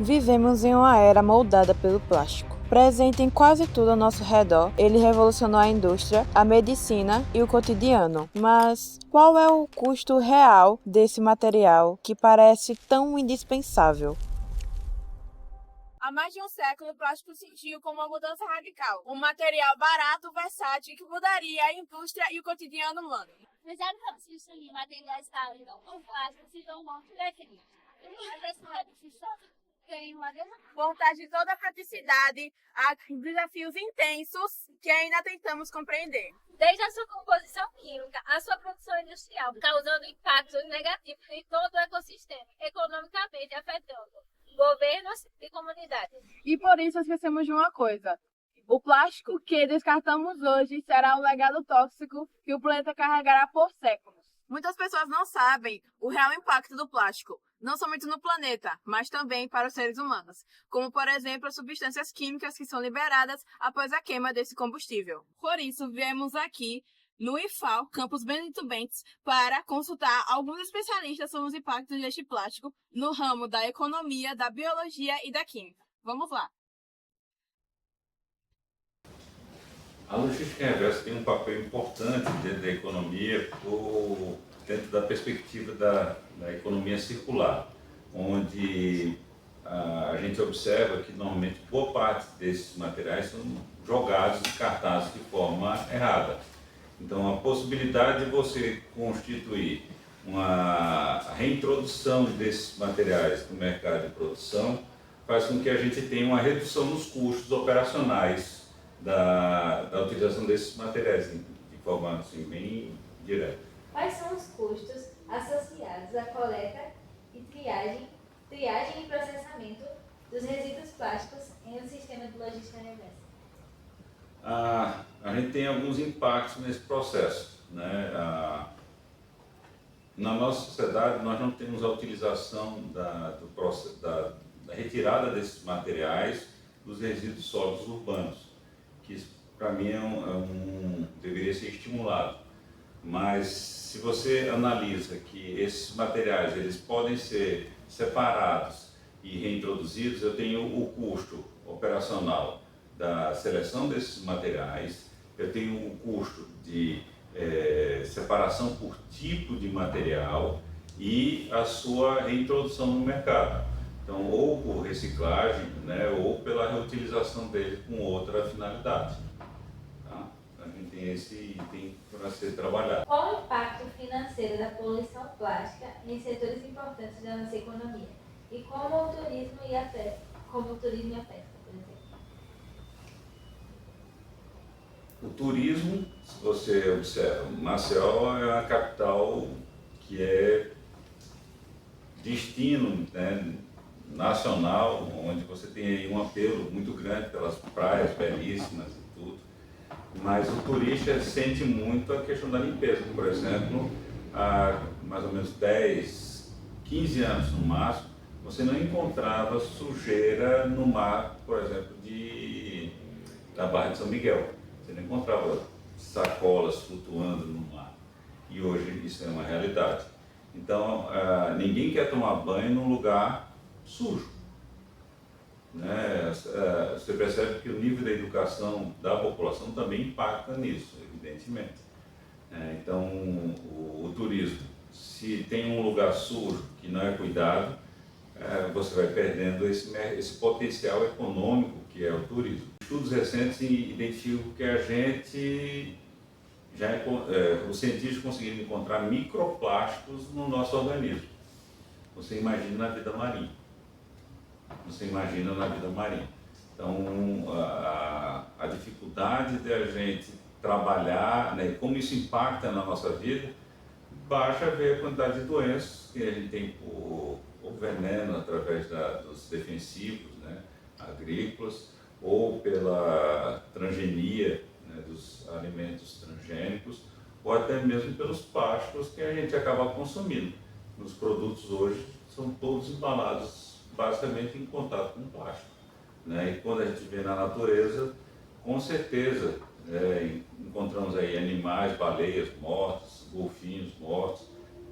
Vivemos em uma era moldada pelo plástico. Presente em quase tudo ao nosso redor, ele revolucionou a indústria, a medicina e o cotidiano. Mas qual é o custo real desse material que parece tão indispensável? Há mais de um século, o plástico surgiu como uma mudança radical, um material barato, versátil que mudaria a indústria e o cotidiano humano. Nos anos 90, materiais sólidos, o plástico se tornou definido. A necessidade de tem uma Por trás de toda a praticidade, há desafios intensos que ainda tentamos compreender. desde a sua composição química, a sua produção industrial, causando impactos negativos em todo o ecossistema, economicamente afetando governos e comunidades. E por isso esquecemos de uma coisa. O plástico que descartamos hoje será um legado tóxico que o planeta carregará por séculos. Muitas pessoas não sabem o real impacto do plástico, não somente no planeta, mas também para os seres humanos, como, por exemplo, as substâncias químicas que são liberadas após a queima desse combustível. Por isso, viemos aqui no IFAL, Campus Benedito Bentes, para consultar alguns especialistas sobre os impactos deste plástico no ramo da economia, da biologia e da química. Vamos lá! A logística reversa tem um papel importante dentro da economia, dentro da perspectiva da economia circular, onde a gente observa que normalmente boa parte desses materiais são jogados, descartados de forma errada. Então, a possibilidade de você constituir uma reintrodução desses materiais no mercado de produção faz com que a gente tenha uma redução nos custos operacionais da utilização desses materiais, de forma assim, bem direta. Quais são os custos associados à coleta e triagem e processamento dos resíduos plásticos em um sistema de logística reversa? A gente tem alguns impactos nesse processo, né? Na nossa sociedade, nós não temos a utilização da retirada desses materiais dos resíduos sólidos urbanos, que para mim deveria ser estimulado. Mas se você analisa que esses materiais eles podem ser separados e reintroduzidos, eu tenho o custo operacional da seleção desses materiais, eu tenho o custo de separação por tipo de material e a sua reintrodução no mercado. Então, ou por reciclagem, né, ou pela reutilização dele com outra finalidade. Tá? A gente tem esse item para ser trabalhado. Qual o impacto financeiro da poluição plástica em setores importantes da nossa economia? E como o turismo afeta, por exemplo? O turismo, se você observa, Maceió é uma capital que é destino, né, nacional, onde você tem aí um apelo muito grande pelas praias belíssimas e tudo, mas o turista sente muito a questão da limpeza. Por exemplo, há mais ou menos 10, 15 anos no máximo, você não encontrava sujeira no mar, por exemplo, da Barra de São Miguel. Você não encontrava sacolas flutuando no mar. E hoje isso é uma realidade. Então, ninguém quer tomar banho num lugar sujo. Né? Você percebe que o nível da educação da população também impacta nisso, evidentemente. Então, o turismo, se tem um lugar sujo que não é cuidado, você vai perdendo esse potencial econômico que é o turismo. Estudos recentes identificam que a gente os cientistas conseguiram encontrar microplásticos no nosso organismo. Você imagina na vida marinha. Então, a dificuldade de a gente trabalhar, né, como isso impacta na nossa vida, basta ver a quantidade de doenças que a gente tem por veneno através dos defensivos, né, agrícolas, ou pela transgenia, né, dos alimentos transgênicos, ou até mesmo pelos plásticos que a gente acaba consumindo. Os produtos hoje são todos embalados basicamente em contato com plástico. Né? E quando a gente vê na natureza, com certeza encontramos aí animais, baleias mortas, golfinhos mortos,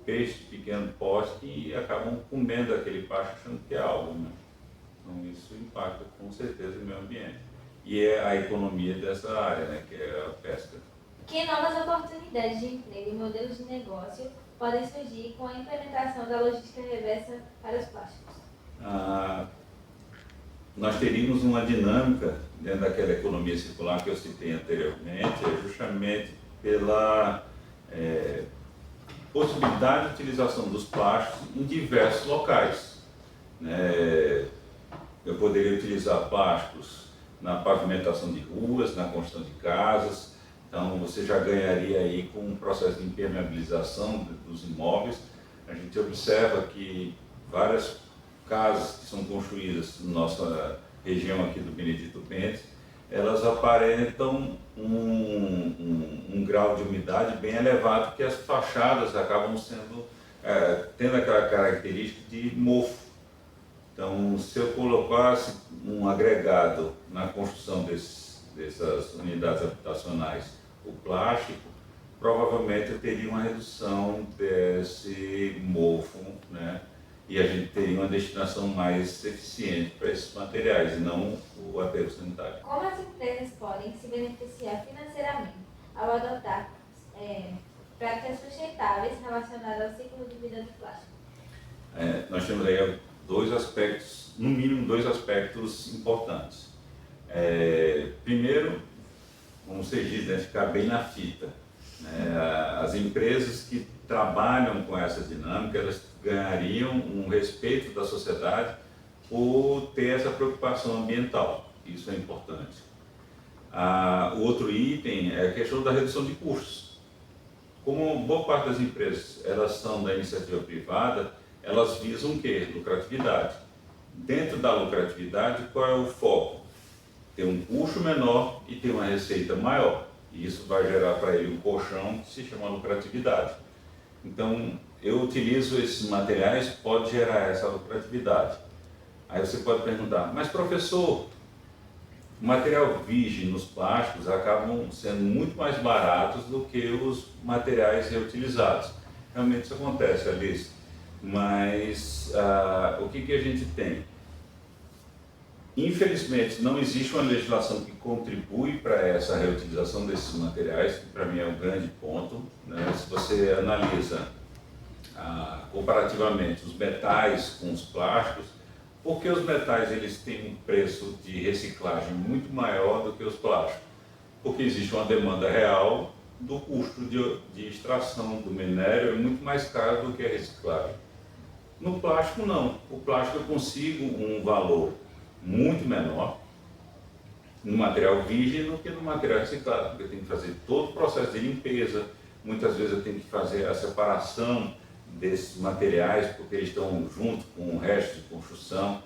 peixes de pequeno porte que acabam comendo aquele plástico achando que é algo. Né? impacta com certeza o meio ambiente. E é a economia dessa área, né, que é a pesca. Que novas oportunidades de emprego e modelos de negócio podem surgir com a implementação da logística reversa para os plásticos? Nós teríamos uma dinâmica dentro daquela economia circular que eu citei anteriormente, justamente pela possibilidade de utilização dos plásticos em diversos locais. Eu poderia utilizar plásticos na pavimentação de ruas, na construção de casas, então você já ganharia aí com um processo de impermeabilização dos imóveis. A gente observa que várias casas que são construídas na nossa região aqui do Benedito Bentes, elas aparentam um grau de umidade bem elevado, que as fachadas acabam tendo aquela característica de mofo. Então, se eu colocasse um agregado na construção dessas unidades habitacionais, o plástico, provavelmente eu teria uma redução desse mofo, né? E a gente teria uma destinação mais eficiente para esses materiais e não o aterro sanitário. Como as empresas podem se beneficiar financeiramente ao adotar práticas sustentáveis relacionadas ao ciclo de vida do plástico? Nós temos aí dois aspectos, no mínimo dois aspectos importantes. Primeiro, como vocês dizem, ficar bem na fita. As empresas que trabalham com essa dinâmica, elas ganhariam um respeito da sociedade por ter essa preocupação ambiental. Isso é importante. O outro item é a questão da redução de custos. Como boa parte das empresas elas são da iniciativa privada, elas visam o quê? Lucratividade. Dentro da lucratividade, qual é o foco? Ter um custo menor e ter uma receita maior. E isso vai gerar para ele um colchão que se chama lucratividade. Então, eu utilizo esses materiais, pode gerar essa lucratividade. Aí você pode perguntar, mas professor, o material virgem nos plásticos acabam sendo muito mais baratos do que os materiais reutilizados. Realmente isso acontece, Alice. Mas o que a gente tem? Infelizmente, não existe uma legislação que contribui para essa reutilização desses materiais, que para mim é um grande ponto, né? Se você analisa comparativamente os metais com os plásticos, porque os metais eles têm um preço de reciclagem muito maior do que os plásticos? Porque existe uma demanda real do custo de extração do minério, é muito mais caro do que a reciclagem. No plástico não, o plástico eu consigo um valor muito menor no material virgem do que no material reciclado, porque eu tenho que fazer todo o processo de limpeza, muitas vezes eu tenho que fazer a separação desses materiais, porque eles estão junto com o resto de construção,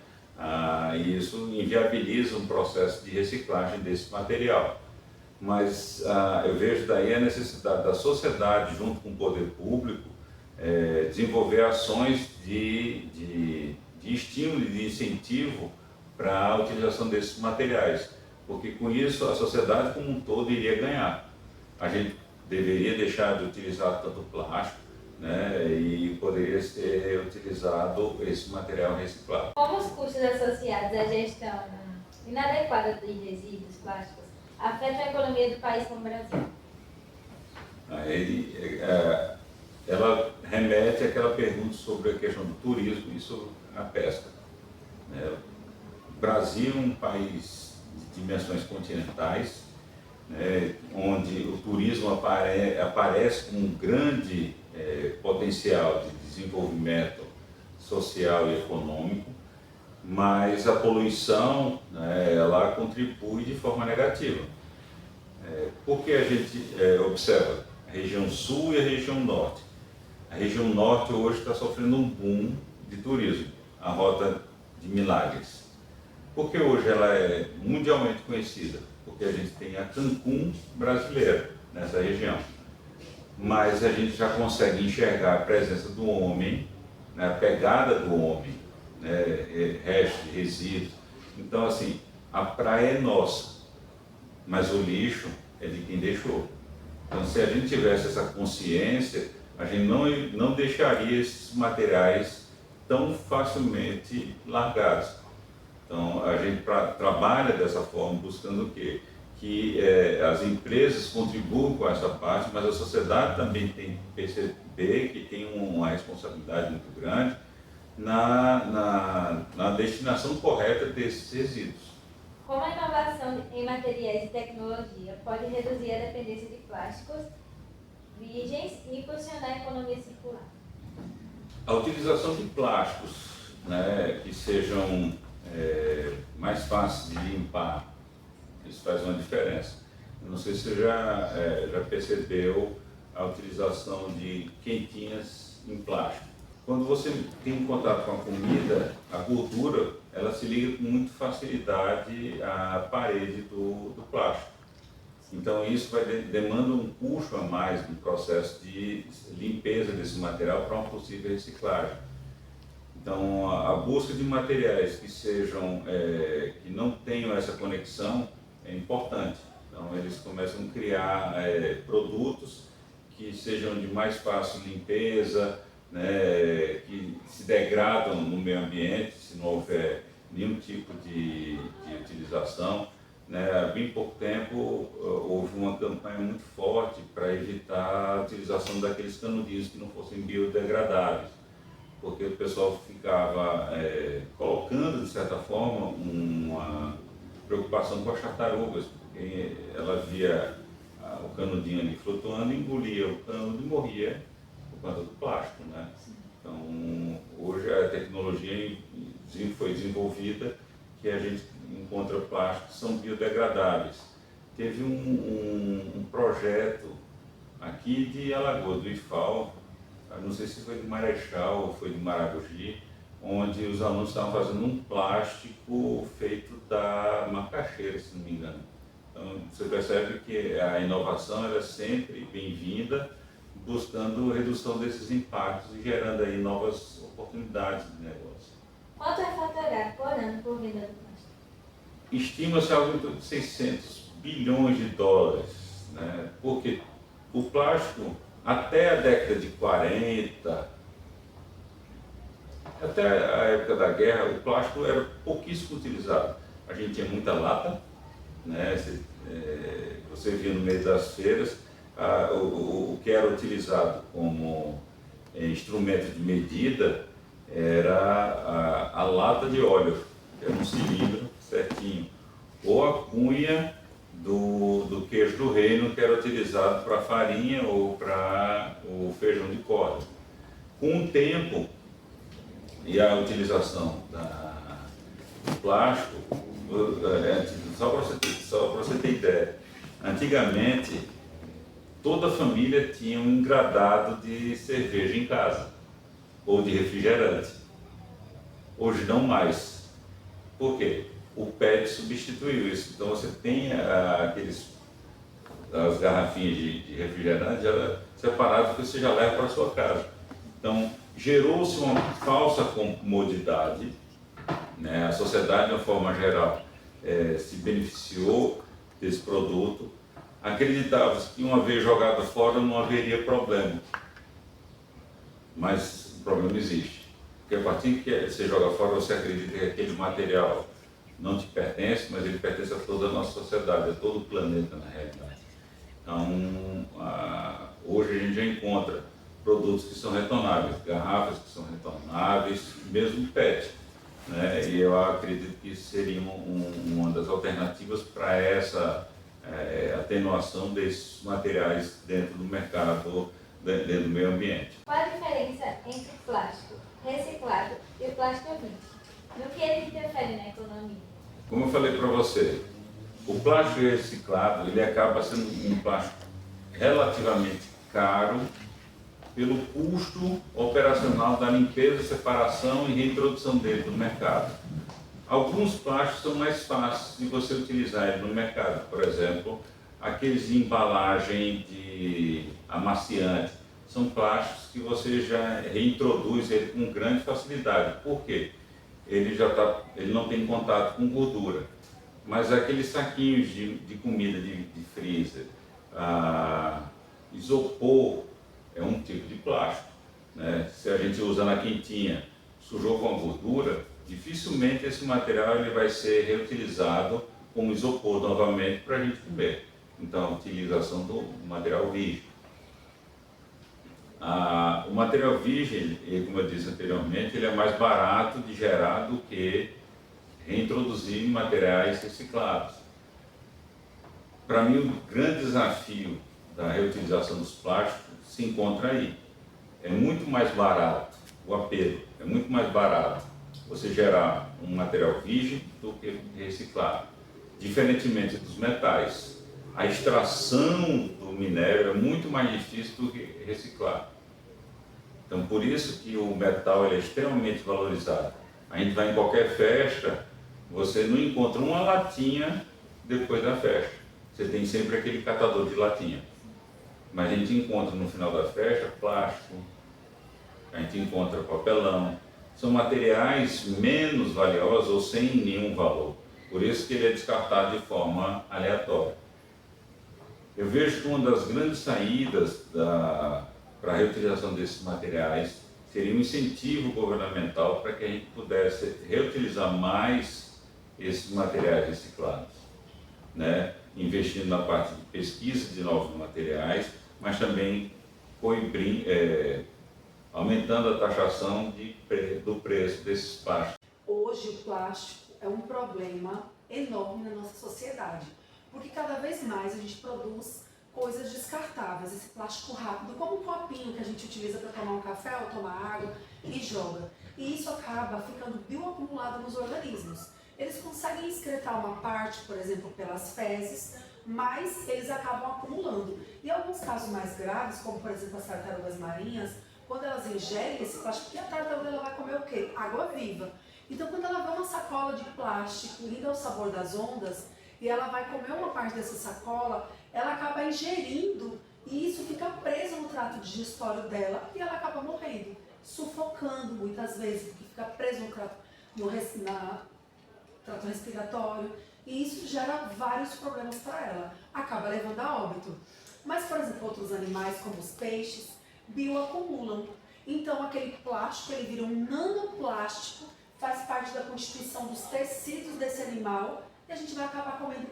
e isso inviabiliza um processo de reciclagem desse material. Mas eu vejo daí a necessidade da sociedade, junto com o poder público, desenvolver ações de estímulo e de incentivo para a utilização desses materiais, porque com isso a sociedade como um todo iria ganhar. A gente deveria deixar de utilizar tanto plástico, né, e poderia ser utilizado esse material reciclado. Como os custos associados à gestão inadequada de resíduos plásticos afetam a economia do país como o Brasil? Ela remete àquela pergunta sobre a questão do turismo e sobre a pesca. O Brasil é um país de dimensões continentais, onde o turismo aparece como um grande potencial de desenvolvimento social e econômico, mas a poluição, ela contribui de forma negativa. Porque a gente observa a região sul e a região norte. A região norte hoje está sofrendo um boom de turismo, a Rota de Milagres. Porque hoje ela é mundialmente conhecida, porque a gente tem a Cancún brasileira nessa região. Mas a gente já consegue enxergar a presença do homem, né, a pegada do homem, restos de resíduos. Então, assim, a praia é nossa, mas o lixo é de quem deixou. Então, se a gente tivesse essa consciência, a gente não deixaria esses materiais tão facilmente largados. Então, a gente gente trabalha dessa forma, buscando o quê? Que as empresas contribuam com essa parte, mas a sociedade também tem que perceber que tem uma responsabilidade muito grande na destinação correta desses resíduos. Como a inovação em materiais e tecnologia pode reduzir a dependência de plásticos virgens e impulsionar a economia circular? A utilização de plásticos, né, que sejam mais fáceis de limpar, isso faz uma diferença. Eu não sei se você já percebeu a utilização de quentinhas em plástico. Quando você tem contato com a comida, a gordura, ela se liga com muita facilidade à parede do plástico. Então isso demanda um custo a mais no processo de limpeza desse material para uma possível reciclagem. Então a busca de materiais que sejam, que não tenham essa conexão é importante. Então eles começam a criar produtos que sejam de mais fácil limpeza, né, que se degradam no meio ambiente se não houver nenhum tipo de utilização. Há bem pouco tempo houve uma campanha muito forte para evitar a utilização daqueles canudinhos que não fossem biodegradáveis, porque o pessoal ficava colocando, de certa forma, uma preocupação com as tartarugas, porque ela via o canudinho ali flutuando, engolia o canudo e morria por conta do plástico, né? Então, hoje a tecnologia foi desenvolvida que a gente encontra plásticos que são biodegradáveis. Teve um projeto aqui de Alagoas, do IFAL, não sei se foi de Marechal ou foi de Maragogi, onde os alunos estavam fazendo um plástico feito da macaxeira, se não me engano. Então, você percebe que a inovação ela é sempre bem-vinda, buscando redução desses impactos e gerando aí novas oportunidades de negócio. Quanto é faturado por ano por venda do plástico? Estima-se algo em torno de 600 bilhões de dólares, né? Porque o plástico, até a década de 40, até a época da guerra, o plástico era pouquíssimo utilizado. A gente tinha muita lata, né? Você via no meio das feiras, o que era utilizado como instrumento de medida era a lata de óleo, que era um cilindro certinho, ou a cunha do queijo do reino, que era utilizado para farinha ou para o feijão de corda. Com o tempo e a utilização do plástico, só para você ter ideia, antigamente toda família tinha um engradado de cerveja em casa, ou de refrigerante. Hoje não mais. Por quê? O PET substituiu isso. Então você tem as garrafinhas de refrigerante separadas que você já leva para a sua casa. Então gerou-se uma falsa comodidade, né? A sociedade, de uma forma geral, se beneficiou desse produto. Acreditava-se que uma vez jogado fora não haveria problema, mas o problema existe, porque a partir que você joga fora você acredita que aquele material não te pertence, mas ele pertence a toda a nossa sociedade, a todo o planeta na realidade. Então, hoje a gente já encontra produtos que são retornáveis, garrafas que são retornáveis, mesmo PET, né? E eu acredito que isso seria uma das alternativas para essa atenuação desses materiais dentro do mercado, dentro do meio ambiente. Qual a diferença entre o plástico reciclado e o plástico limpo? No que ele interfere na economia? Como eu falei para você, o plástico reciclado ele acaba sendo um plástico relativamente caro pelo custo operacional da limpeza, separação e reintrodução dele no mercado. Alguns plásticos são mais fáceis de você utilizar ele no mercado, por exemplo, aqueles de embalagem de amaciante, são plásticos que você já reintroduz ele com grande facilidade. Por quê? Ele não tem contato com gordura, mas aqueles saquinhos de comida de freezer, isopor é um tipo de plástico, né? Se a gente usa na quentinha, sujou com a gordura, dificilmente esse material ele vai ser reutilizado como isopor novamente para a gente comer. Então, a utilização do material virgem. O material virgem, como eu disse anteriormente, ele é mais barato de gerar do que reintroduzir materiais reciclados. Para mim, o grande desafio da reutilização dos plásticos se encontra aí. É muito mais barato, o apelo, é muito mais barato você gerar um material virgem do que reciclado. Diferentemente dos metais, a extração do minério é muito mais difícil do que reciclar. Então, por isso que o metal ele é extremamente valorizado. A gente vai em qualquer festa, você não encontra uma latinha depois da festa. Você tem sempre aquele catador de latinha. Mas a gente encontra no final da festa plástico, a gente encontra papelão. São materiais menos valiosos ou sem nenhum valor. Por isso que ele é descartado de forma aleatória. Eu vejo que uma das grandes saídas para a reutilização desses materiais seria um incentivo governamental para que a gente pudesse reutilizar mais esses materiais reciclados, né? Investindo na parte de pesquisa de novos materiais, mas também aumentando a taxação do preço desses plásticos. Hoje o plástico é um problema enorme na nossa sociedade, porque cada vez mais a gente produz coisas descartáveis, esse plástico rápido, como um copinho que a gente utiliza para tomar um café ou tomar água e joga. E isso acaba ficando bioacumulado nos organismos. Eles conseguem excretar uma parte, por exemplo, pelas fezes, mas eles acabam acumulando. E em alguns casos mais graves, como por exemplo as tartarugas marinhas, quando elas ingerem esse plástico, porque a tartaruga ela vai comer o quê? Água viva. Então quando ela vê uma sacola de plástico indo ao sabor das ondas, e ela vai comer uma parte dessa sacola, ela acaba ingerindo e isso fica preso no trato digestório dela e ela acaba morrendo, sufocando muitas vezes, porque fica preso no trato respiratório e isso gera vários problemas para ela, acaba levando a óbito. Mas, por exemplo, outros animais, como os peixes, bioacumulam. Então, aquele plástico, ele vira um nanoplástico, faz parte da constituição dos tecidos desse animal e a gente vai acabar comendo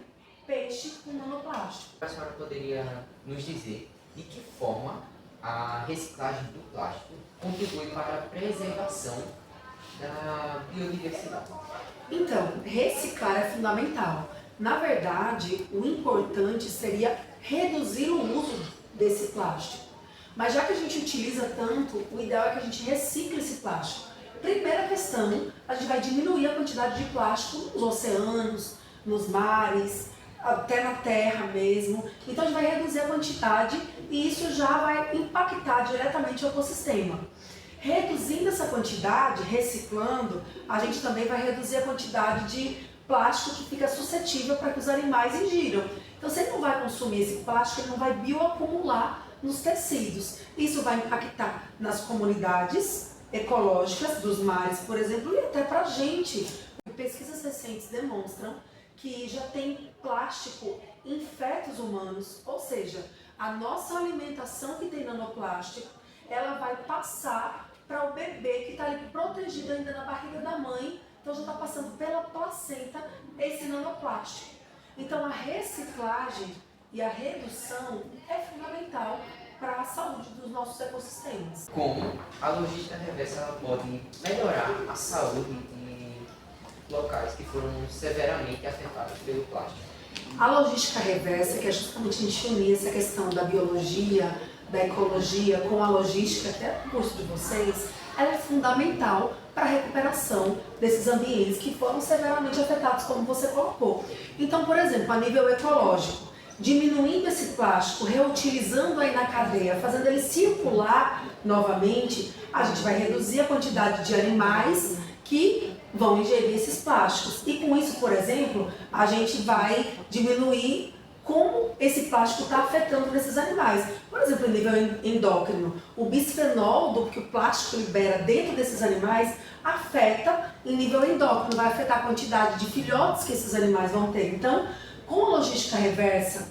peixe com nanoplástico. A senhora poderia nos dizer de que forma a reciclagem do plástico contribui para a preservação da biodiversidade? Então, reciclar é fundamental. Na verdade, o importante seria reduzir o uso desse plástico. Mas já que a gente utiliza tanto, o ideal é que a gente recicle esse plástico. Primeira questão, a gente vai diminuir a quantidade de plástico nos oceanos, nos mares, até na terra mesmo. Então a gente vai reduzir a quantidade e isso já vai impactar diretamente o ecossistema. Reduzindo essa quantidade, reciclando, a gente também vai reduzir a quantidade de plástico que fica suscetível para que os animais ingiram. Então se ele não vai consumir esse plástico, ele não vai bioacumular nos tecidos. Isso vai impactar nas comunidades ecológicas dos mares, por exemplo, e até para a gente. Pesquisas recentes demonstram que já tem plástico em fetos humanos, ou seja, a nossa alimentação que tem nanoplástico, ela vai passar para o bebê que está ali protegido ainda na barriga da mãe, então já está passando pela placenta esse nanoplástico. Então a reciclagem e a redução é fundamental para a saúde dos nossos ecossistemas. Como a logística reversa ela pode melhorar a saúde de locais que foram severamente afetados pelo plástico? A logística reversa, que é justamente a gente unir essa questão da biologia, da ecologia com a logística, até o curso de vocês, ela é fundamental para a recuperação desses ambientes que foram severamente afetados, como você colocou. Então, por exemplo, a nível ecológico, diminuindo esse plástico, reutilizando aí na cadeia, fazendo ele circular novamente, a gente vai reduzir a quantidade de animais que vão ingerir esses plásticos. E com isso, por exemplo, a gente vai diminuir como esse plástico está afetando esses animais. Por exemplo, em nível endócrino, o bisfenol que o plástico libera dentro desses animais afeta em nível endócrino, vai afetar a quantidade de filhotes que esses animais vão ter. Então, com a logística reversa,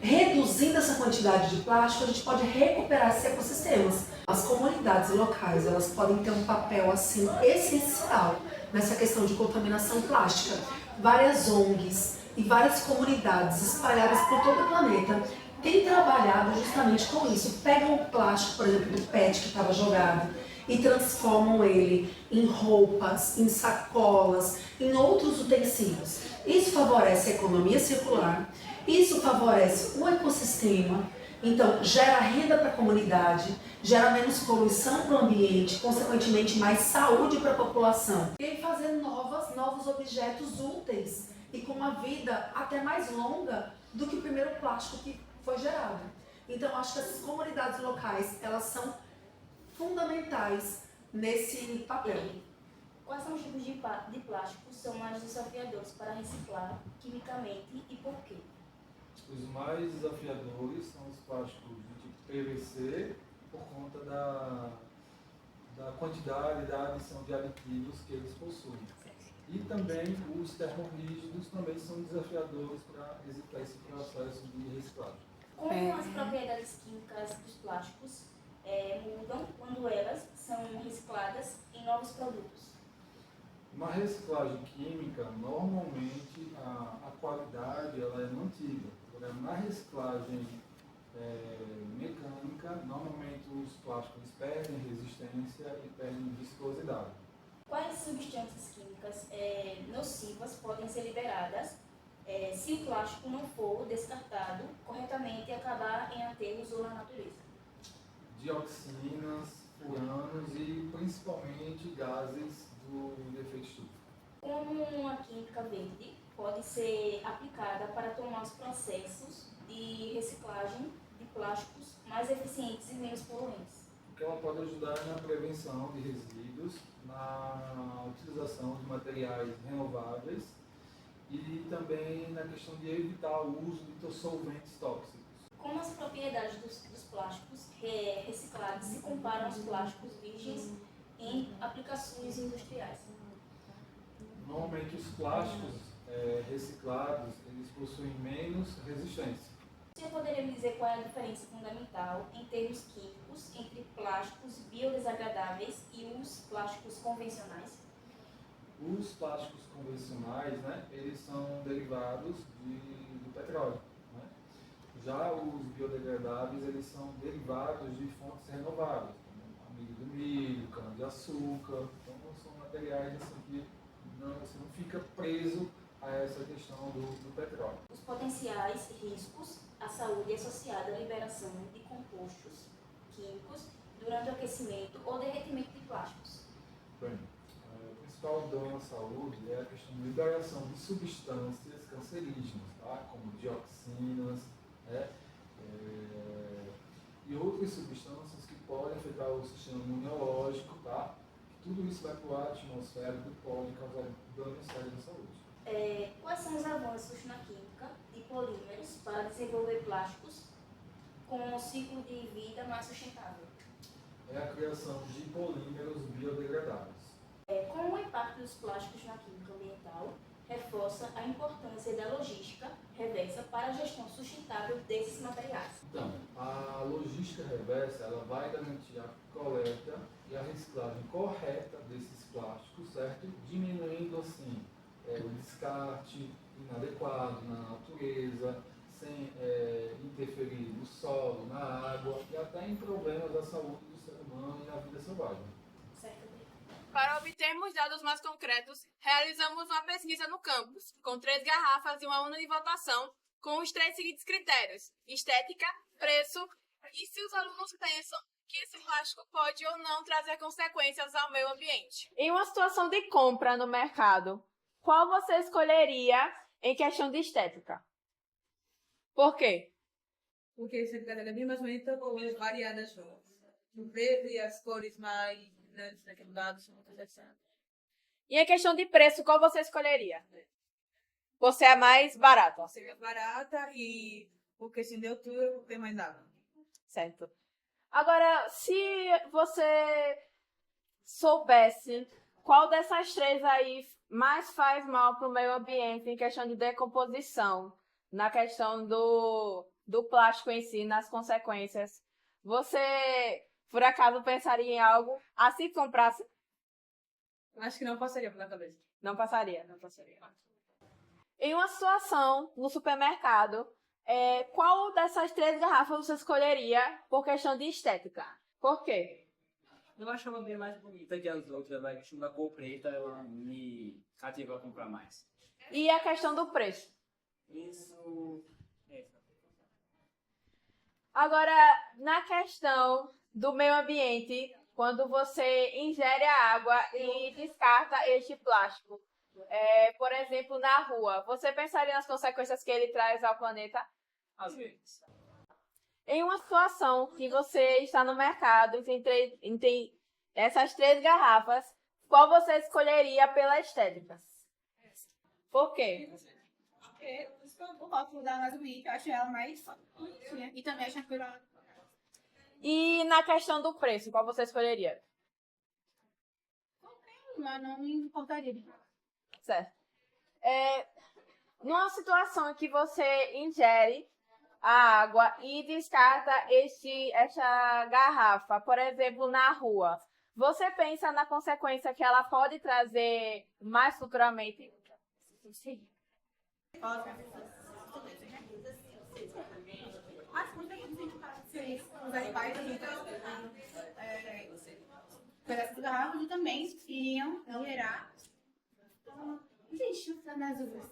reduzindo essa quantidade de plástico, a gente pode recuperar esses ecossistemas. As comunidades locais, elas podem ter um papel assim essencial nessa questão de contaminação plástica. Várias ONGs e várias comunidades espalhadas por todo o planeta têm trabalhado justamente com isso. Pegam o plástico, por exemplo, do PET que estava jogado e transformam ele em roupas, em sacolas, em outros utensílios. Isso favorece a economia circular, isso favorece o ecossistema, então gera renda para a comunidade, gera menos poluição para o ambiente, consequentemente mais saúde para a população. E aí fazer novos objetos úteis e com uma vida até mais longa do que o primeiro plástico que foi gerado. Então acho que essas comunidades locais, elas são fundamentais nesse papel. Quais são os tipos de plásticos que são mais desafiadores para reciclar quimicamente e por quê? Os mais desafiadores são os plásticos do tipo PVC, por conta da quantidade e da adição de aditivos que eles possuem. E também os termorrígidos também são desafiadores para executar esse processo de reciclagem. Como as propriedades químicas dos plásticos mudam quando elas são recicladas em novos produtos? Uma reciclagem química, normalmente a qualidade ela é mantida. Agora, na reciclagem mecânica, normalmente os plásticos perdem resistência e perdem viscosidade. Quais substâncias químicas nocivas podem ser liberadas se o plástico não for descartado corretamente e acabar em aterros ou na natureza? Dioxinas, furanos e principalmente gases do efeito estufa. Como uma química verde pode ser aplicada para tornar os processos de reciclagem de plásticos mais eficientes e menos poluentes? Porque ela pode ajudar na prevenção de resíduos, na utilização de materiais renováveis e também na questão de evitar o uso de solventes tóxicos. Como as propriedades dos plásticos reciclados se comparam aos plásticos virgens em aplicações industriais? Normalmente os plásticos reciclados eles possuem menos resistência. Você poderia me dizer qual é a diferença fundamental em termos químicos entre plásticos biodegradáveis e os plásticos convencionais? Os plásticos convencionais, né, eles são derivados do petróleo. Né? Já os biodegradáveis, eles são derivados de fontes renováveis, como amido do milho, cana-de-açúcar. Então são materiais assim, que você não fica preso a essa questão do petróleo. Os potenciais riscos à saúde associados à liberação de compostos químicos durante o aquecimento ou derretimento de plásticos. Bem, o principal dano à saúde é a questão de liberação de substâncias cancerígenas, tá? Como dioxinas, né? E outras substâncias que podem afetar o sistema imunológico, tá? Tudo isso vai para o ar atmosférico e pode causar dano sério à saúde. Quais são os avanços na química de polímeros para desenvolver plásticos com um ciclo de vida mais sustentável? É a criação de polímeros biodegradáveis. Como o impacto dos plásticos na química ambiental reforça a importância da logística reversa para a gestão sustentável desses materiais? Então, a logística reversa ela vai garantir a coleta e a reciclagem correta desses plásticos, certo? Diminuindo assim o descarte inadequado na natureza, sem interferir no solo, na água e até em problemas da saúde do ser humano e na vida selvagem. Para obtermos dados mais concretos, realizamos uma pesquisa no campus, com 3 garrafas e uma urna de votação, com os 3 seguintes critérios: estética, preço e se os alunos pensam que esse plástico pode ou não trazer consequências ao meio ambiente. Em uma situação de compra no mercado, qual você escolheria em questão de estética? Por quê? Porque se cada vez mais bonita com as variadas no preto e as cores mais dados são muito interessantes. E em questão de preço, qual você escolheria? Você é mais barata. Seria barata e porque se deu tudo, tem mais nada. Certo. Agora, se você soubesse qual dessas 3 aí mais faz mal para o meio ambiente em questão de decomposição, na questão do plástico em si, nas consequências, você, por acaso, pensaria em algo assim que comprasse? Acho que não passaria pela cabeça. Não passaria. Não passaria. Em uma situação no supermercado, qual dessas 3 garrafas você escolheria por questão de estética? Por quê? Eu acho ela bem mais bonita que as outras, vai. Da cor preta, ela me cativa a comprar mais. E a questão do preço? Isso. Agora, na questão do meio ambiente, quando você ingere a água e descarta este plástico, por exemplo, na rua, você pensaria nas consequências que ele traz ao planeta? Às vezes. Em uma situação que você está no mercado e tem essas 3 garrafas, qual você escolheria pela estética? Por quê? Porque o rótulo da gasolina, eu acho ela mais bonitinha. E também acho que ela... E na questão do preço, qual você escolheria? Mas não me importaria. Certo. Numa situação em que você ingere a água e descarta essa garrafa, por exemplo, na rua, você pensa na consequência que ela pode trazer mais futuramente? Sim. Os animais pedaços de garrafas e também iriam gerar lixo nas ruas.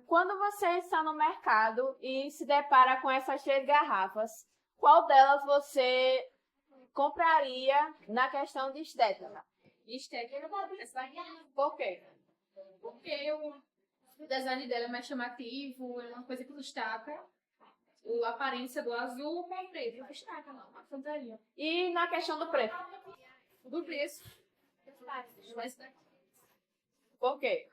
Quando você está no mercado e se depara com essas 3 garrafas, qual delas você compraria na questão de estética? Estética, Por quê? porque o design dela é mais chamativo, é uma coisa que destaca. A aparência do azul com o preto. Não destaca, não. A fantasia. E na questão do preço? Do preço. Mas Por quê?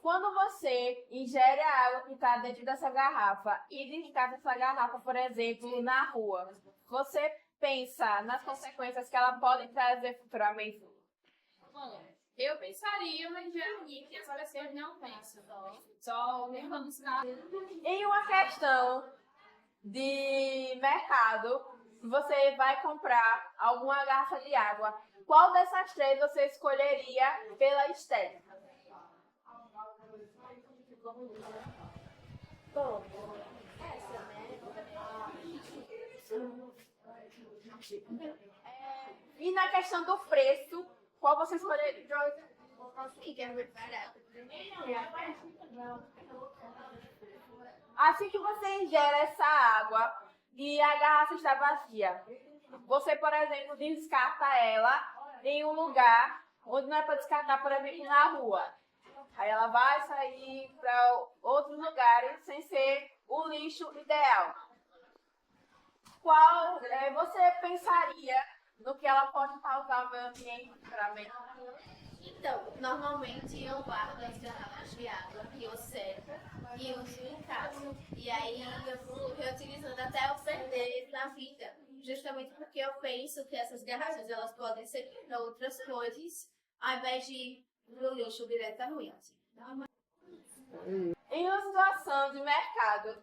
Quando você ingere a água que está dentro dessa garrafa e descarta essa garrafa, por exemplo, na rua, você pensa nas consequências que ela pode trazer futuramente? bom, eu pensaria, mas geralmente as pessoas não pensam. Só levando Em uma questão de mercado, você vai comprar alguma garrafa de água. Qual dessas 3 você escolheria pela estética? E na questão do preço, qual você escolheria? Assim que você ingere essa água e a garrafa está vazia, você, por exemplo, descarta ela em um lugar onde não é para descartar, por exemplo, na rua. Aí ela vai sair para outros lugares sem ser o lixo ideal. Qual você pensaria no que ela pode causar no meio ambiente futuramente? Então, normalmente eu guardo as garrafas de água que eu seco e uso em casa. E aí eu vou reutilizando até eu perder na vida. Justamente porque eu penso que essas garrafas elas podem ser para outras coisas, ao invés de ir no lixo diretamente. Em uma situação de mercado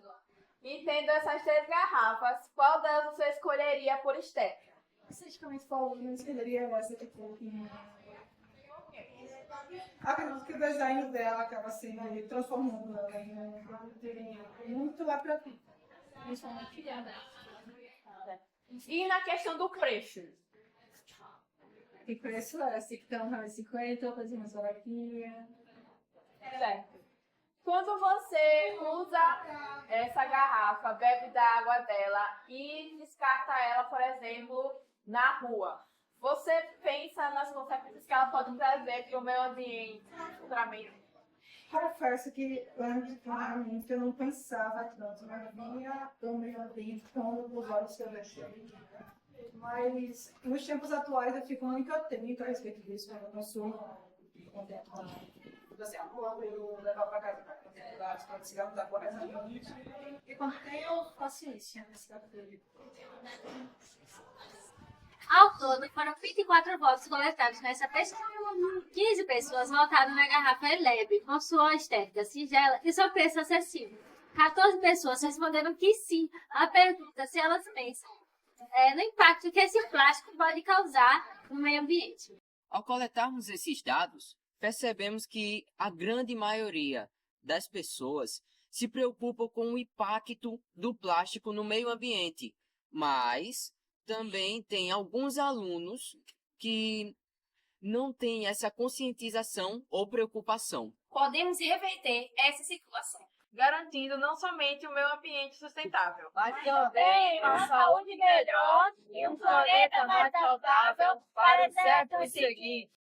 e tendo essas 3 garrafas, qual delas você escolheria por estética? Esteticamente falando, eu escolheria essa que acredito que o design dela acaba sendo transformando ela em muito lá pra frente. Principalmente E na questão do preço? o preço era assim, que estão R$50, fazendo essa aqui. Certo. Quando você usa essa garrafa, bebe da água dela e descarta ela, por exemplo, na rua, você pensa nas consequências que ela pode trazer para o meio ambiente futuramente? Confesso que antigamente eu não pensava tanto na minha do meio ambiente como os olhos que eu deixei. Mas nos tempos atuais eu fico muito atento a respeito disso, quando eu consumo assim, eu levar para casa para cigarro da corretamente. E quando tenho paciência nesse capítulo. Ao todo, foram 24 votos coletados nessa pesquisa. 15 pessoas votaram na garrafa leve, com sua estética singela e seu preço acessível. 14 pessoas responderam que sim à pergunta se elas pensam no impacto que esse plástico pode causar no meio ambiente. Ao coletarmos esses dados, percebemos que a grande maioria das pessoas se preocupam com o impacto do plástico no meio ambiente, mas também tem alguns alunos que não têm essa conscientização ou preocupação. Podemos reverter essa situação, garantindo não somente o meio ambiente sustentável, mas também uma saúde melhor e um planeta mais saudável para os séculos seguintes.